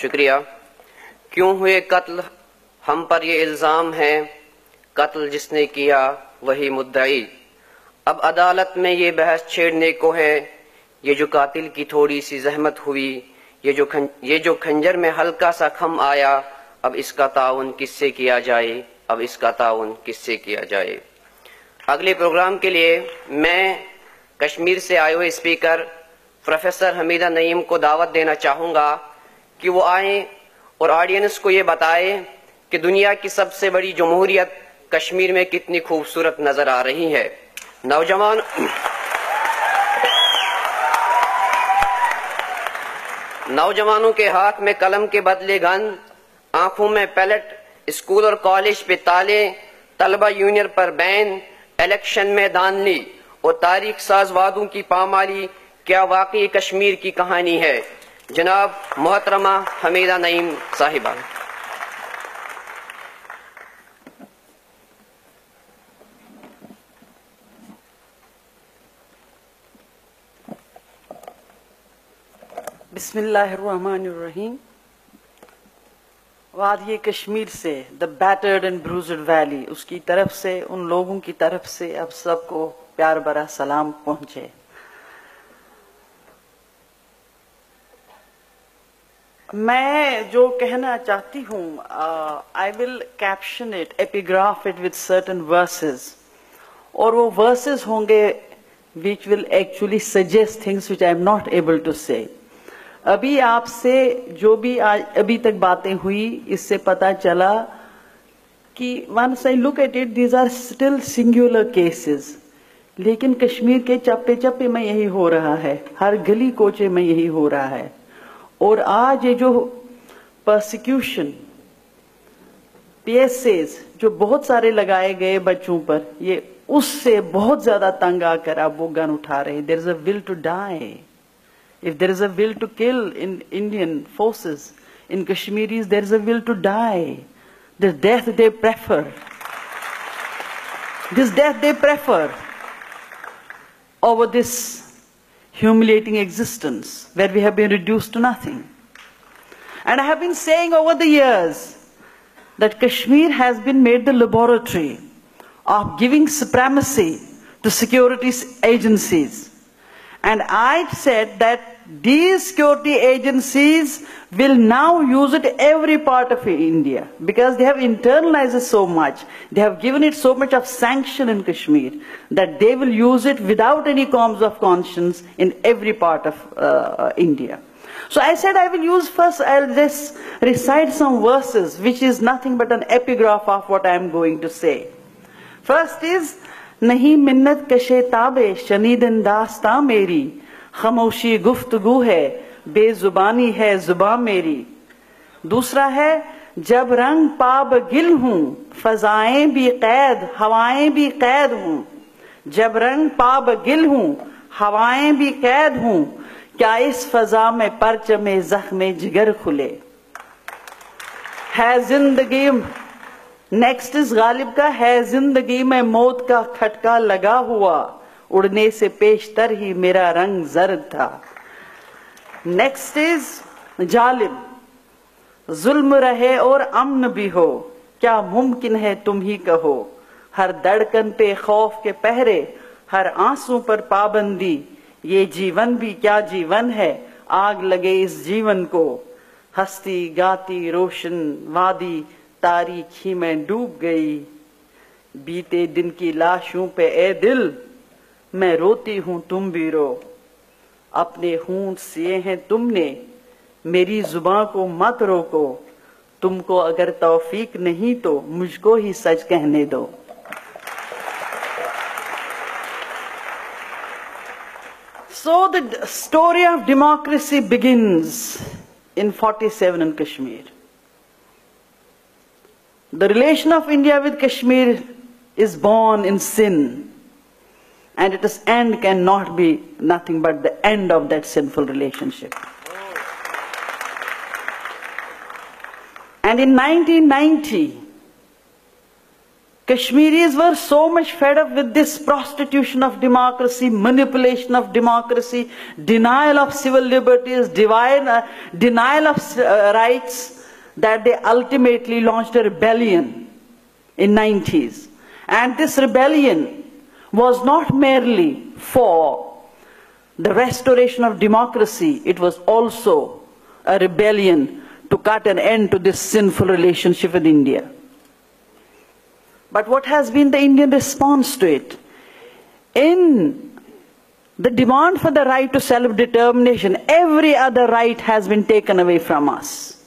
شکریہ. کیوں ہوئے قتل ہم پر یہ الزام ہے، قتل جس نے کیا وہی مدعی. اب عدالت میں یہ بحث چھیڑنے کو ہے، یہ جو قاتل کی تھوڑی سی زحمت ہوئی، یہ جو خنجر میں ہلکا سا خم آیا، اب اس کا تعاون کس سے کیا جائے، اب اس کا تعاون کس سے کیا جائے. اگلے پروگرام کے لیے میں کشمیر سے آئے ہوئے اسپیکر پروفیسر حمیدہ نعیم کو دعوت دینا چاہوں گا کہ وہ آئیں اور آڈینس کو یہ بتائے کہ دنیا کی سب سے بڑی جمہوریت کشمیر میں کتنی خوبصورت نظر آ رہی ہے. نوجوانوں کے ہاتھ میں قلم کے بدلے گن، آنکھوں میں پیلٹ، اسکول اور کالج پہ تالے، طلبہ یونین پر بین، الیکشن میں دھاندلی اور تاریخ ساز وعدوں کی پامالی کیا واقعی کشمیر کی کہانی ہے؟ جناب محترمہ حمیدہ نعیم صاحبہ. بسم اللہ الرحمن الرحیم. وادی کشمیر سے دا بیٹرڈ اینڈ بروزڈ ویلی، اس کی طرف سے، ان لوگوں کی طرف سے اب سب کو پیار بھرا سلام پہنچے. میں جو کہنا چاہتی ہوں، I will caption it, epigraph it with certain verses. اور وہ verses ہوں گے which will actually suggest things which I am not able to say. ابھی آپ سے جو بھی ابھی تک باتیں ہوئی، اس سے پتا چلا کہ once I look at it, these are still singular cases. لیکن کشمیر کے چپے چپے میں یہی ہو رہا ہے، ہر گلی کوچے میں یہی ہو رہا ہے. اور آج یہ جو پرسیکیوشن، PSAs جو بہت سارے لگائے گئے بچوں پر، یہ اس سے بہت زیادہ تنگ آ کر اب وہ گن اٹھا رہے ہیں. There is a will to die. If there is a will to kill in Indian forces, in Kashmiris, there is a will to die. This death they prefer. This death they prefer over this humiliating existence where we have been reduced to nothing. And I have been saying over the years that Kashmir has been made the laboratory of giving supremacy to security agencies. And I said that these security agencies will now use it every part of India because they have internalized it so much. They have given it so much of sanction in Kashmir that they will use it without any qualms of conscience in every part of India. So I said I will use first, I'll just recite some verses which is nothing but an epigraph of what I am going to say. First is, نہیں منت کشے تابے شنیدن داستاں میری، خاموشی گفتگو ہے بے زبانی ہے زباں میری. دوسرا ہے، جب رنگ پاب گل ہوں فضائیں بھی قید ہوائیں بھی قید ہوں. جب رنگ پاب گل ہوں ہوائیں بھی قید ہوں، کیا اس فضا میں پرچم زخم جگر کھلے. ہے زندگی، نیکسٹ از غالب کا، ہے زندگی میں موت کا کھٹکا لگا ہوا، اڑنے سے پیشتر ہی میرا رنگ زرد تھا. نیکسٹ از جالب، ظلم رہے اور امن بھی ہو، کیا ممکن ہے تم ہی کہو. ہر دھڑکن پہ خوف کے پہرے، ہر آنسوں پر پابندی، یہ جیون بھی کیا جیون ہے، آگ لگے اس جیون کو. ہستی گاتی روشن وادی تاریخ ہی میں ڈوب گئی، بیتے دن کی لاشوں پہ اے دل میں روتی ہوں تم بھی رو. اپنے ہونٹ سیے ہیں تم نے، میری زباں کو مت روکو، تم کو اگر توفیق نہیں تو مجھ کو ہی سچ کہنے دو. So the story of democracy begins in 47 in Kashmir. The relation of India with Kashmir is born in sin, and its end cannot be nothing but the end of that sinful relationship. And in 1990, Kashmiris were so much fed up with this prostitution of democracy, manipulation of democracy, denial of civil liberties, denial of rights, that they ultimately launched a rebellion in 90s. And this rebellion was not merely for the restoration of democracy, it was also a rebellion to cut an end to this sinful relationship with India. But what has been the Indian response to it? In the demand for the right to self-determination, every other right has been taken away from us.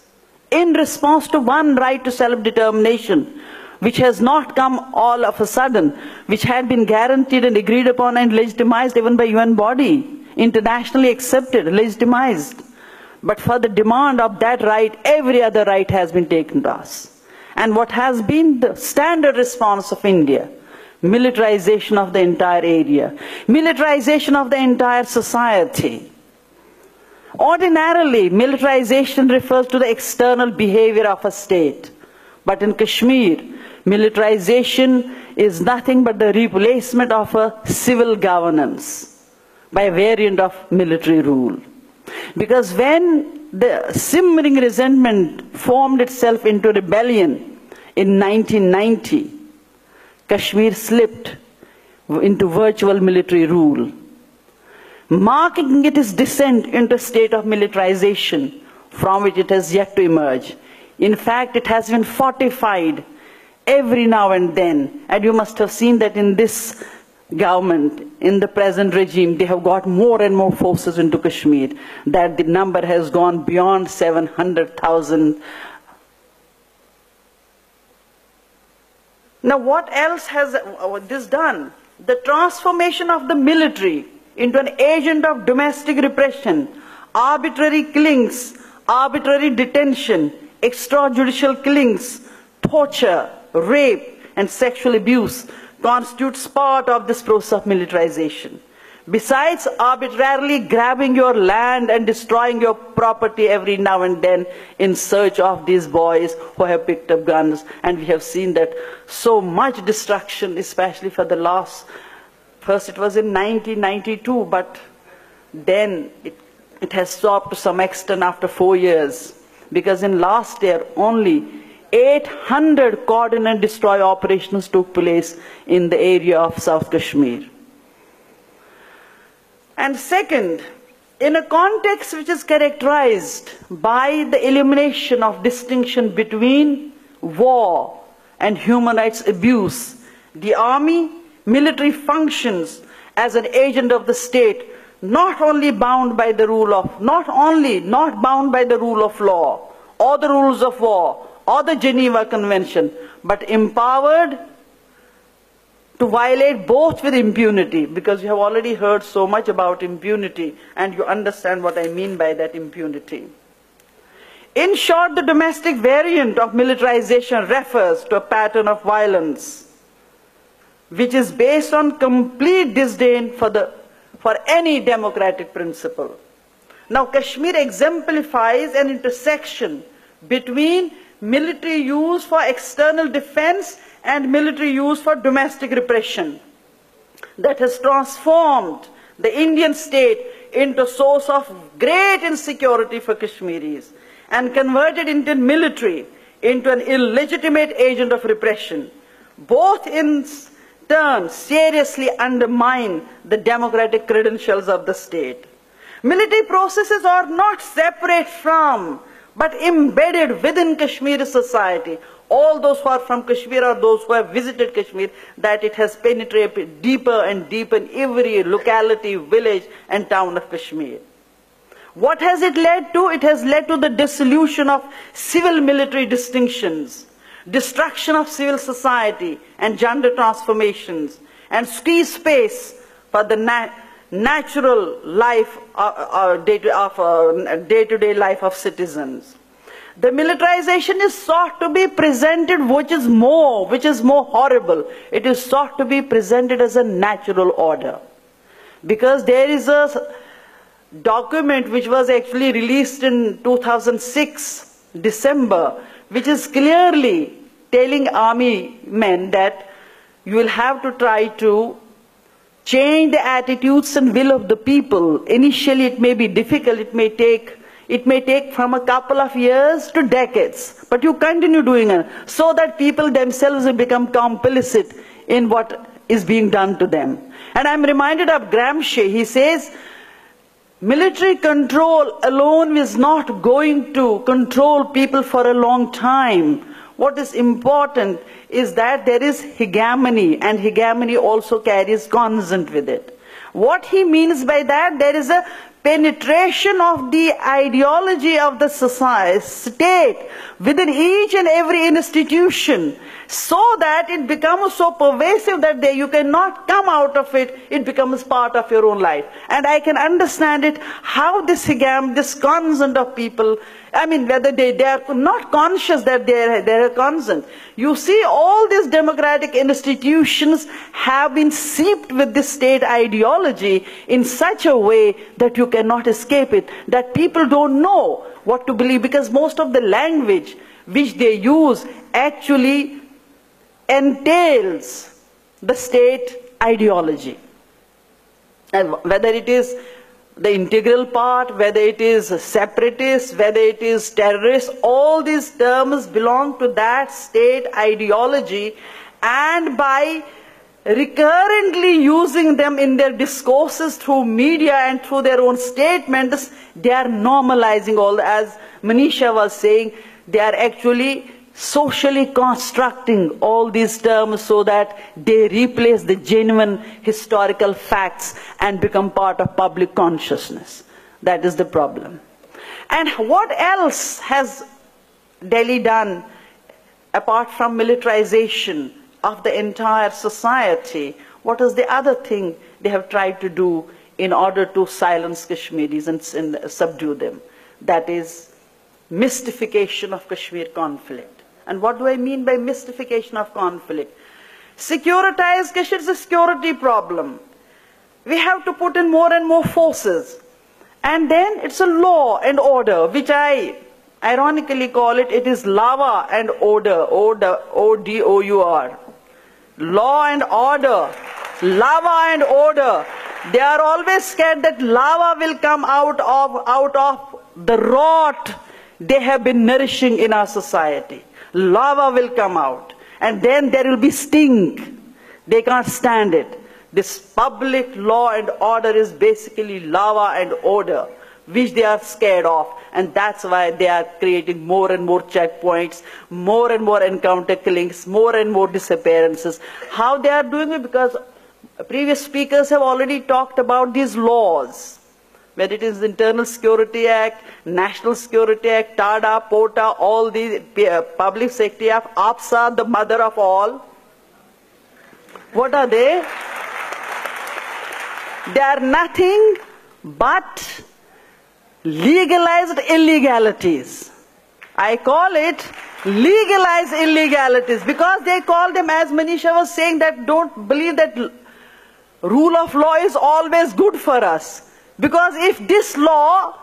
In response to one right to self-determination, which has not come all of a sudden, which had been guaranteed and agreed upon and legitimized even by UN body, internationally accepted, legitimized. But for the demand of that right, every other right has been taken to us. And what has been the standard response of India? Militarization of the entire area, militarization of the entire society. Ordinarily, militarization refers to the external behavior of a state. But in Kashmir, militarization is nothing but the replacement of a civil governance by a variant of military rule. Because when the simmering resentment formed itself into rebellion in 1990, Kashmir slipped into virtual military rule, marking its descent into a state of militarization from which it has yet to emerge. In fact, it has been fortified every now and then, and you must have seen that in this government, in the present regime, they have got more and more forces into Kashmir, that the number has gone beyond 700,000. Now what else has this done? The transformation of the military into an agent of domestic repression, arbitrary killings, arbitrary detention, extrajudicial killings, torture, rape, and sexual abuse constitutes part of this process of militarization. Besides arbitrarily grabbing your land and destroying your property every now and then in search of these boys who have picked up guns, and we have seen that so much destruction, especially for the last, first it was in 1992, but then it has stopped to some extent after 4 years, because in last year only 800 coordinate destroy operations took place in the area of South Kashmir. And second, in a context which is characterized by the elimination of distinction between war and human rights abuse, the army, military functions as an agent of the state, not bound by the rule of law or the rules of war or the Geneva Convention, but empowered to violate both with impunity, because you have already heard so much about impunity and you understand what I mean by that impunity. In short, the domestic variant of militarization refers to a pattern of violence which is based on complete disdain for any democratic principle. Now, Kashmir exemplifies an intersection between military use for external defense and military use for domestic repression that has transformed the Indian state into a source of great insecurity for Kashmiris and converted Indian military into an illegitimate agent of repression. Both in turn seriously undermine the democratic credentials of the state. Military processes are not separate from but embedded within Kashmiri society. All those who are from Kashmir or those who have visited Kashmir, that it has penetrated deeper and deeper in every locality, village and town of Kashmir. What has it led to? It has led to the dissolution of civil-military distinctions, destruction of civil society and gender transformations, and squeeze space for the natural life day-to-day life of citizens. The militarization is sought to be presented, which is more horrible. It is sought to be presented as a natural order. Because there is a document which was actually released in 2006, December, which is clearly telling army men that you will have to try to change the attitudes and will of the people. Initially it may be difficult, it may take from a couple of years to decades, but you continue doing it so that people themselves will become complicit in what is being done to them. And I'm reminded of Gramsci. He says, military control alone is not going to control people for a long time. What is important is that there is hegemony, and hegemony also carries consent with it. What he means by that, there is a penetration of the ideology of the society, state, within each and every institution, so that it becomes so pervasive that you cannot come out of it. It becomes part of your own life. And I can understand it, how this consent of people, I mean, whether they are not conscious that they are consent. You see, all these democratic institutions have been seeped with this state ideology in such a way that you cannot escape it, that people don't know what to believe, because most of the language which they use actually entails the state ideology. And whether it is the integral part, whether it is separatist, whether it is terrorist, all these terms belong to that state ideology, and by recurrently using them in their discourses through media and through their own statements, they are normalizing all, as Manisha was saying, they are actually socially constructing all these terms so that they replace the genuine historical facts and become part of public consciousness. That is the problem. And what else has Delhi done apart from militarization of the entire society? What is the other thing they have tried to do in order to silence Kashmiris and subdue them? That is mystification of Kashmir conflict. And what do I mean by mystification of conflict? Securitized Kashmir is a security problem. We have to put in more and more forces. And then it's a law and order, which I ironically call it is lava and order, O-D-O-U-R. Law and order, lava and order. They are always scared that lava will come out of the rot they have been nourishing in our society. Lava will come out, and then there will be stink. They can't stand it. This public law and order is basically lava and order, which they are scared of, and that's why they are creating more and more checkpoints, more and more encounter killings, more and more disappearances. How they are doing it? Because previous speakers have already talked about these laws. Whether it is the Internal Security Act, National Security Act, TADA, POTA, all these Public Safety Act, APSA, the mother of all. What are they? They are nothing but legalized illegalities. I call it legalized illegalities because they call them, as Manisha was saying, that don't believe that rule of law is always good for us. Because if this law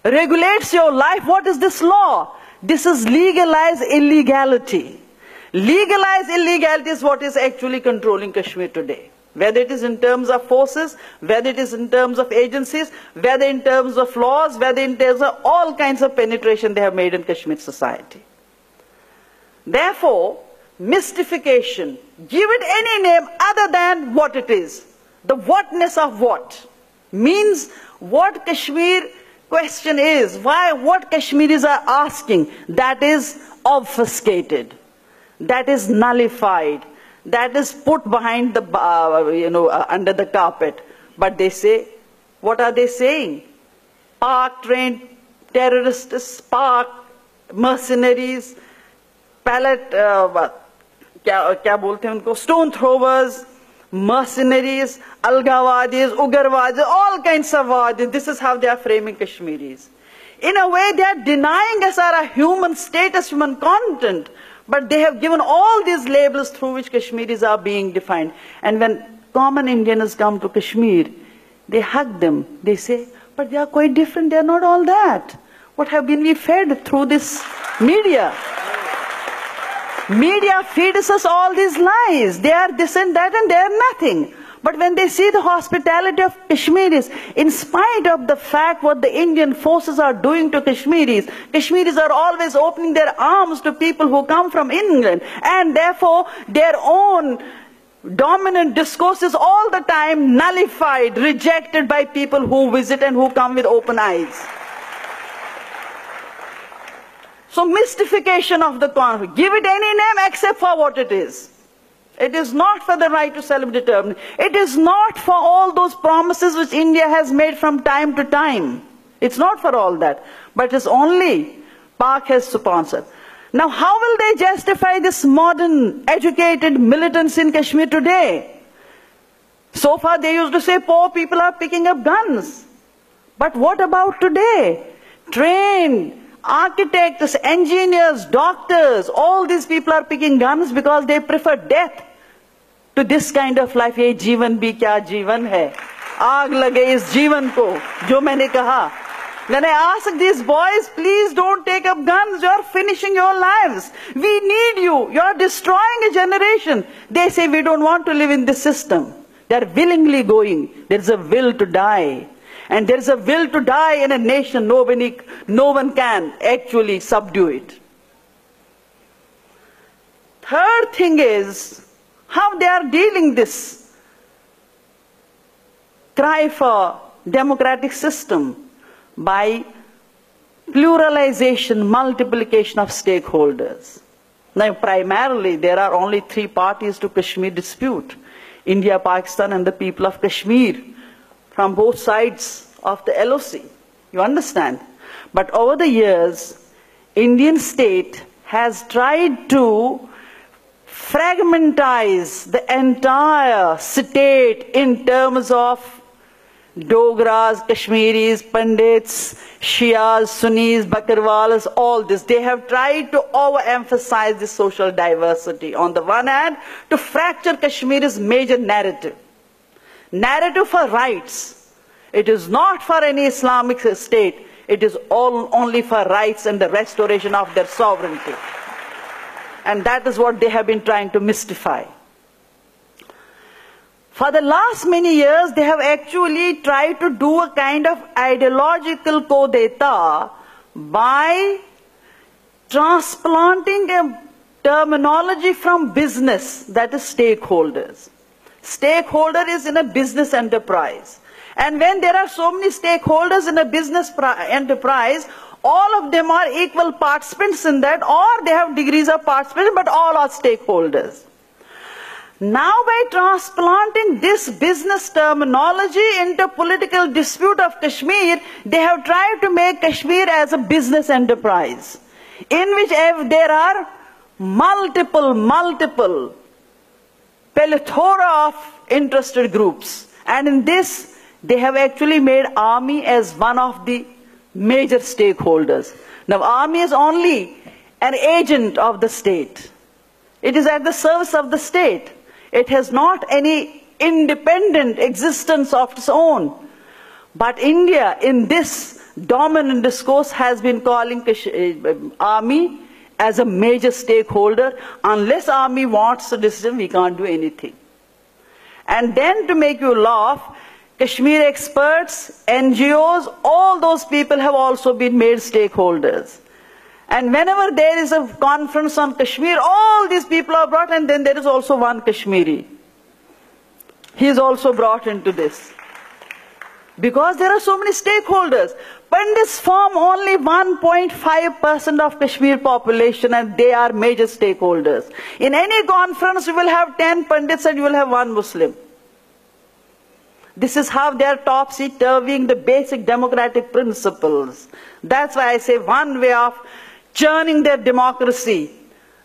regulates your life, what is this law? This is legalized illegality. Legalized illegality is what is actually controlling Kashmir today. Whether it is in terms of forces, whether it is in terms of agencies, whether in terms of laws, whether in terms of all kinds of penetration they have made in Kashmir society. Therefore, mystification, give it any name other than what it is. The whatness of what means what Kashmir question is, why what Kashmiris are asking, that is obfuscated, that is nullified, that is put behind the under the carpet. But they say, what are they saying? Park trained terrorists, park mercenaries, pallet क्या बोलते हैं उनको, stone throwers, mercenaries, algawadis, ugarwadis, all kinds of wadis. This is how they are framing Kashmiris. In a way, they are denying us our human status, human content, but they have given all these labels through which Kashmiris are being defined. And when common Indians come to Kashmir, they hug them. They say, but they are quite different. They are not all that. What have been we fed through this media? Media feeds us all these lies. They are this and that and they are nothing. But when they see the hospitality of Kashmiris, in spite of the fact what the Indian forces are doing to Kashmiris, Kashmiris are always opening their arms to people who come from England. And therefore, their own dominant discourse is all the time nullified, rejected by people who visit and who come with open eyes. So mystification of the conflict. Give it any name except for what it is. It is not for the right to self-determine. It is not for all those promises which India has made from time to time. It's not for all that. But it's only Pak has sponsored. Now how will they justify this modern, educated militants in Kashmir today? So far they used to say poor people are picking up guns. But what about today? Trained architects, engineers, doctors, all these people are picking guns because they prefer death to this kind of life. ये जीवन भी क्या जीवन है, आग लगे इस जीवन को, जो मैंने कहा. When I ask these boys, please don't take up guns, you are finishing your lives. We need you, you are destroying a generation. They say we don't want to live in this system. They are willingly going. There is a will to die. And there is a will to die in a nation, no one can actually subdue it. Third thing is how they are dealing this cry for democratic system by pluralization, multiplication of stakeholders. Now primarily there are only three parties to Kashmir dispute: India, Pakistan and the people of Kashmir, from both sides of the LOC. You understand? But over the years, Indian state has tried to fragmentize the entire state in terms of Dogras, Kashmiris, Pandits, Shias, Sunnis, Bakarwalas, all this. They have tried to overemphasize the social diversity. On the one hand, to fracture Kashmir's major narrative. Narrative for rights. It is not for any Islamic state. It is only for rights and the restoration of their sovereignty. And that is what they have been trying to mystify. For the last many years, they have actually tried to do a kind of ideological coup d'etat by transplanting a terminology from business, that is stakeholders. Stakeholder is in a business enterprise. And when there are so many stakeholders in a business enterprise, all of them are equal participants in that, or they have degrees of participation, but all are stakeholders. Now by transplanting this business terminology into political dispute of Kashmir, they have tried to make Kashmir as a business enterprise, in which there are multiple plethora of interested groups. And in this, they have actually made army as one of the major stakeholders. Now army is only an agent of the state. It is at the service of the state. It has not any independent existence of its own. But India, in this dominant discourse, has been calling army as a major stakeholder. Unless army wants a decision, we can't do anything. And then to make you laugh, Kashmir experts, NGOs, all those people have also been made stakeholders. And whenever there is a conference on Kashmir, all these people are brought, and then there is also one Kashmiri. He is also brought into this. Because there are so many stakeholders. Pandits form only 1.5% of Kashmir population, and they are major stakeholders. In any conference, you will have 10 Pandits and you will have one Muslim. This is how they are topsy-turvying the basic democratic principles. That's why I say one way of churning their democracy,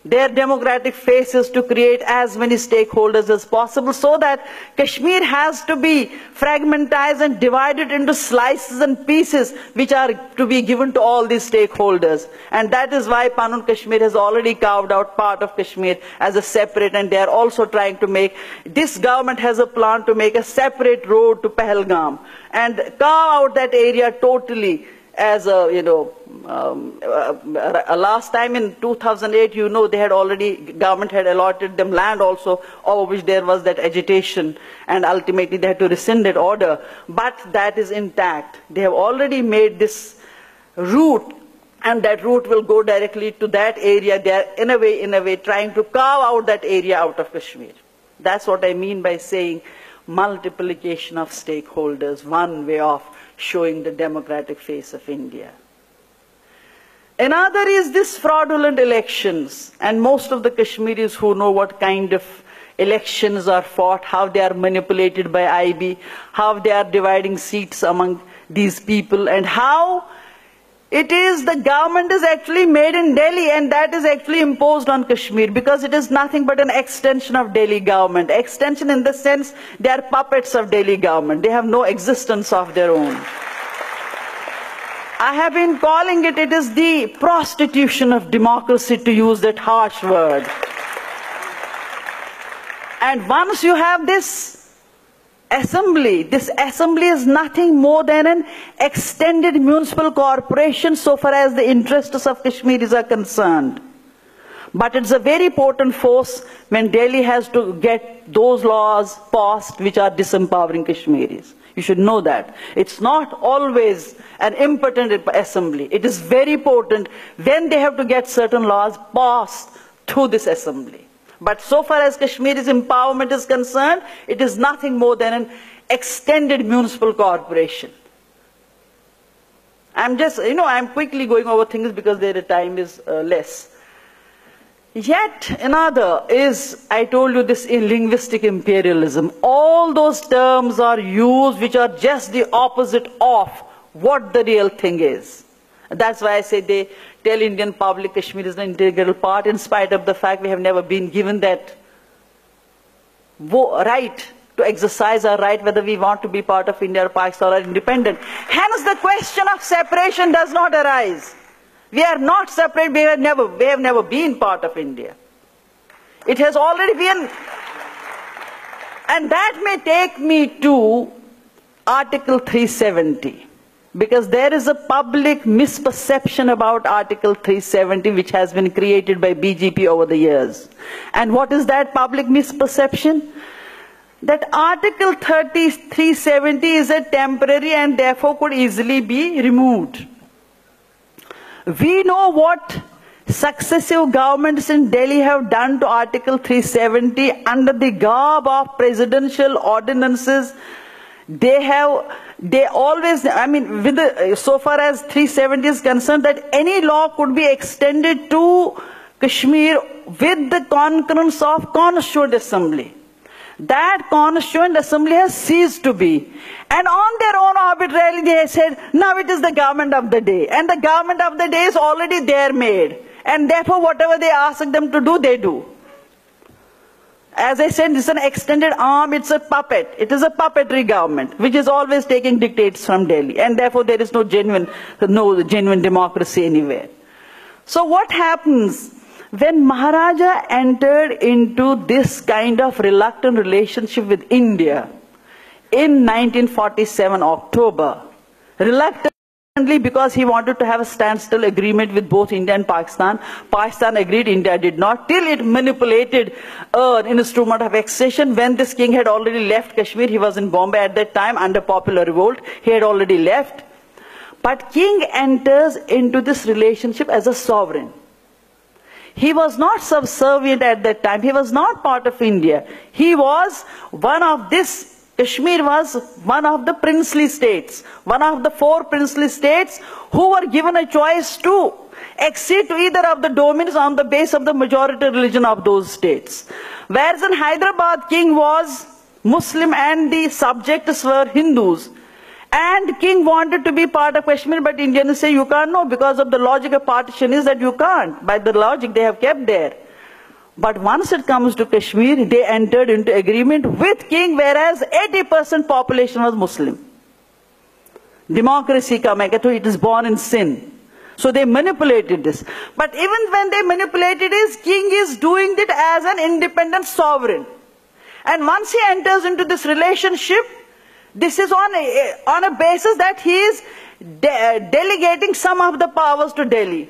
their democratic faces, to create as many stakeholders as possible, so that Kashmir has to be fragmentized and divided into slices and pieces which are to be given to all these stakeholders. And that is why Panun Kashmir has already carved out part of Kashmir as a separate, and they are also trying to make, this government has a plan to make a separate road to Pahalgam and carve out that area totally as a, last time in 2008, they had already, government had allotted them land also, over which there was that agitation, and ultimately they had to rescind that order. But that is intact. They have already made this route, and that route will go directly to that area. They are in a way trying to carve out that area out of Kashmir. That's what I mean by saying multiplication of stakeholders, one way of showing the democratic face of India. Another is this fraudulent elections, and most of the Kashmiris who know what kind of elections are fought, how they are manipulated by IB, how they are dividing seats among these people, and how it is the government is actually made in Delhi, and that is actually imposed on Kashmir, because it is nothing but an extension of Delhi government. Extension in the sense they are puppets of Delhi government. They have no existence of their own. I have been calling it is the prostitution of democracy, to use that harsh word. And once you have this assembly is nothing more than an extended municipal corporation so far as the interests of Kashmiris are concerned. But it's a very potent force when Delhi has to get those laws passed which are disempowering Kashmiris. You should know that. It's not always an impotent assembly. It is very potent when they have to get certain laws passed through this assembly. But so far as Kashmir's empowerment is concerned, it is nothing more than an extended municipal corporation. I'm quickly going over things because their time is less. Yet another is, I told you, this linguistic imperialism. All those terms are used which are just the opposite of what the real thing is. That's why I say they tell Indian public Kashmir is an integral part, in spite of the fact we have never been given that right to exercise our right whether we want to be part of India or Pakistan or independent. Hence the question of separation does not arise. We are not separate, we have never been part of India. It has already been, and that may take me to Article 370. Because there is a public misperception about Article 370 which has been created by BJP over the years. And what is that public misperception? That Article 370 is a temporary and therefore could easily be removed. We know what successive governments in Delhi have done to Article 370 under the garb of presidential ordinances. They always, so far as 370 is concerned, that any law could be extended to Kashmir with the concurrence of Constituent Assembly. That Constituent Assembly has ceased to be. And on their own arbitrarily they said, now it is the government of the day. And the government of the day is already there made. And therefore whatever they ask them to do, they do. As I said, it's an extended arm, it's a puppet. It is a puppetry government, which is always taking dictates from Delhi. And therefore there is no genuine democracy anywhere. So what happens when Maharaja entered into this kind of reluctant relationship with India in 1947 October, reluctantly because he wanted to have a standstill agreement with both India and Pakistan. Pakistan agreed, India did not, till it manipulated an instrument of accession. When this king had already left Kashmir, he was in Bombay at that time under popular revolt, he had already left. But king enters into this relationship as a sovereign. He was not subservient at that time, he was not part of India. He was one of this, Kashmir was one of the princely states, one of the 4 princely states who were given a choice to accede to either of the domains on the basis of the majority religion of those states. Whereas in Hyderabad, king was Muslim and the subjects were Hindus. And king wanted to be part of Kashmir, but Indians say you can't, no, because of the logic of partition is that you can't. By the logic they have kept there. But once it comes to Kashmir, they entered into agreement with king, whereas 80% population was Muslim. Democracy it is born in sin. So they manipulated this. But even when they manipulated this, king is doing it as an independent sovereign. And once he enters into this relationship, this is on a basis that he is delegating some of the powers to Delhi.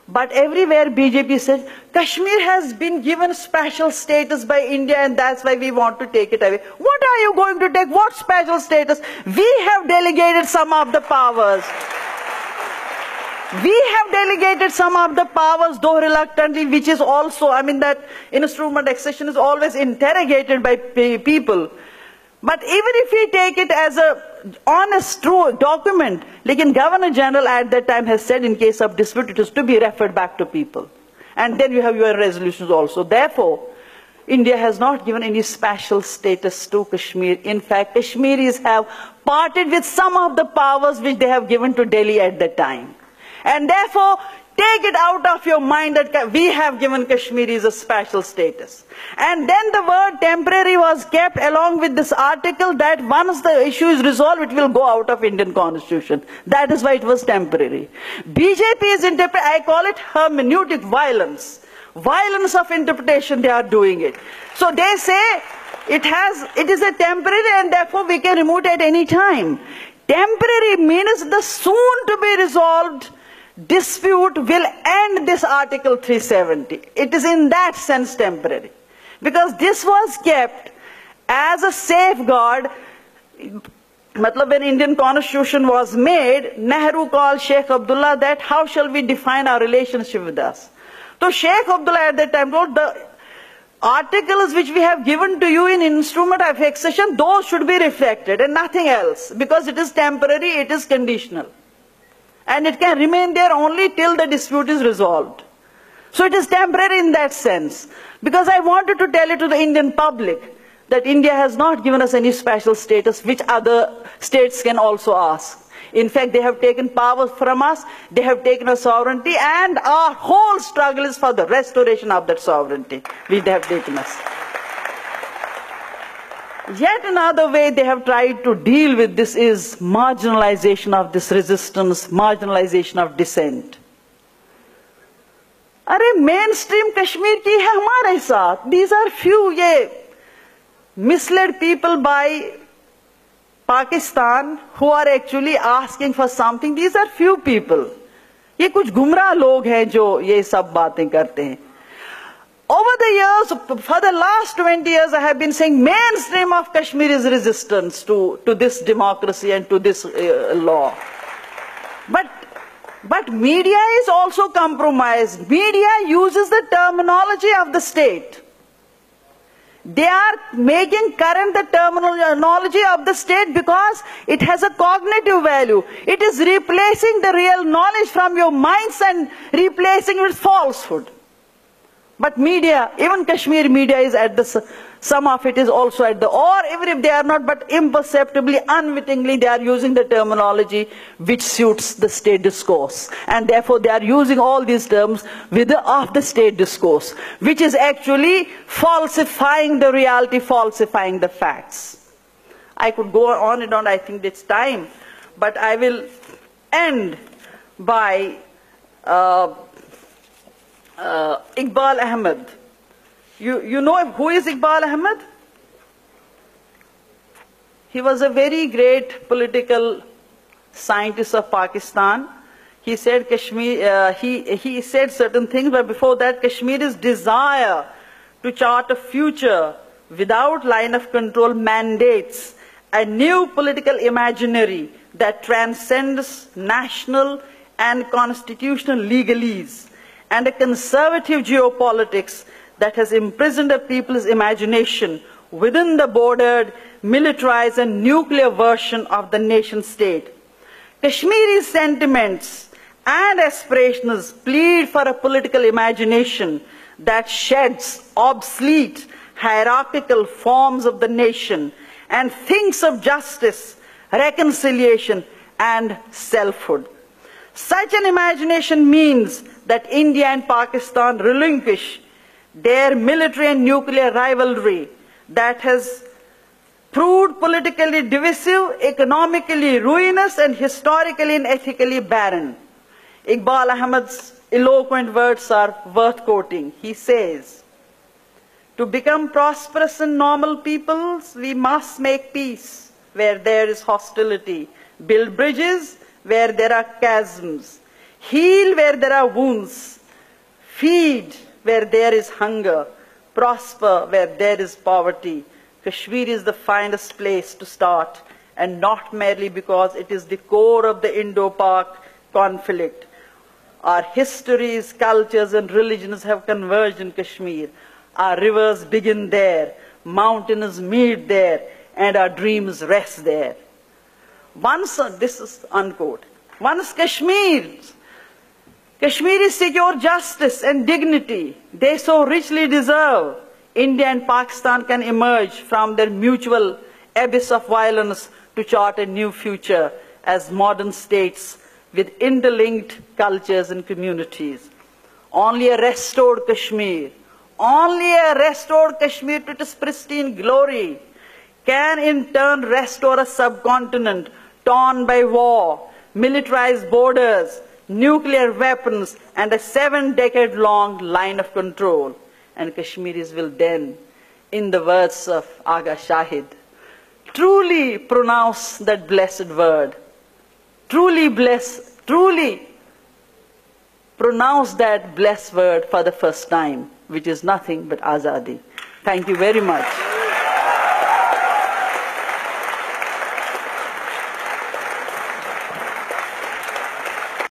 But everywhere BJP said, Kashmir has been given special status by India and that's why we want to take it away. What are you going to take? What special status? We have delegated some of the powers. We have delegated some of the powers, though reluctantly, which is also, I mean, that instrument accession is always interrogated by people. But even if we take it as a honest, true document, like Governor General at that time has said in case of dispute, it is to be referred back to people. And then you have your resolutions also. Therefore, India has not given any special status to Kashmir. In fact, Kashmiris have parted with some of the powers which they have given to Delhi at that time. And therefore, take it out of your mind that we have given Kashmiris a special status. And then the word temporary was kept along with this article that once the issue is resolved, it will go out of Indian constitution. That is why it was temporary. BJP is interpreting, I call it hermeneutic violence. Violence of interpretation, they are doing it. So they say it is a temporary and therefore we can remove it at any time. Temporary means the soon to be resolved dispute will end this Article 370. It is in that sense temporary. Because this was kept as a safeguard. When Indian Constitution was made, Nehru called Sheikh Abdullah that how shall we define our relationship with us? So Sheikh Abdullah at that time wrote the articles which we have given to you in instrument of accession, those should be reflected and nothing else. Because it is temporary, it is conditional. And it can remain there only till the dispute is resolved. So it is temporary in that sense. Because I wanted to tell it to the Indian public that India has not given us any special status which other states can also ask. In fact, they have taken powers from us, they have taken our sovereignty, and our whole struggle is for the restoration of that sovereignty which they have taken us. Yet another way they have tried to deal with this is marginalization of this resistance, marginalization of dissent. अरे mainstream Kashmir की है हमारे साथ. These are few ये misled people by Pakistan who are actually asking for something. These are few people. ये कुछ गुमराह लोग हैं जो ये सब बातें करते हैं. Over the years, for the last 20 years, I have been saying mainstream of Kashmir is resistance to this democracy and to this law. But media is also compromised. Media uses the terminology of the state. They are making current the terminology of the state because it has a cognitive value. It is replacing the real knowledge from your minds and replacing it with falsehood. But media, even Kashmir media is at the, some of it is also at the, or even if they are not, but imperceptibly, unwittingly, they are using the terminology which suits the state discourse. And therefore they are using all these terms of the state discourse, which is actually falsifying the reality, falsifying the facts. I could go on and on, I think it's time, but I will end by Iqbal Ahmed. You know who is Iqbal Ahmed? He was a very great political scientist of Pakistan. He said Kashmir, he said certain things, but before that, Kashmir's desire to chart a future without line of control mandates a new political imaginary that transcends national and constitutional legalese, and a conservative geopolitics that has imprisoned a people's imagination within the bordered, militarized and nuclear version of the nation state. Kashmiri sentiments and aspirations plead for a political imagination that sheds obsolete hierarchical forms of the nation and thinks of justice, reconciliation and selfhood. Such an imagination means that India and Pakistan relinquish their military and nuclear rivalry that has proved politically divisive, economically ruinous, and historically and ethically barren. Iqbal Ahmed's eloquent words are worth quoting. He says, "To become prosperous and normal peoples, we must make peace where there is hostility, build bridges where there are chasms, heal where there are wounds, feed where there is hunger, prosper where there is poverty. Kashmir is the finest place to start, and not merely because it is the core of the Indo-Pak conflict. Our histories, cultures, and religions have converged in Kashmir. Our rivers begin there, mountains meet there, and our dreams rest there. Once, this is unquote, once Kashmiris secure justice and dignity they so richly deserve, India and Pakistan can emerge from their mutual abyss of violence to chart a new future as modern states with interlinked cultures and communities. Only a restored Kashmir to its pristine glory can in turn restore a subcontinent torn by war, militarized borders, nuclear weapons, and a 7-decade-long line of control. And Kashmiris will then, in the words of Agha Shahid, truly pronounce that blessed word, truly pronounce that blessed word for the first time, which is nothing but Azadi. Thank you very much.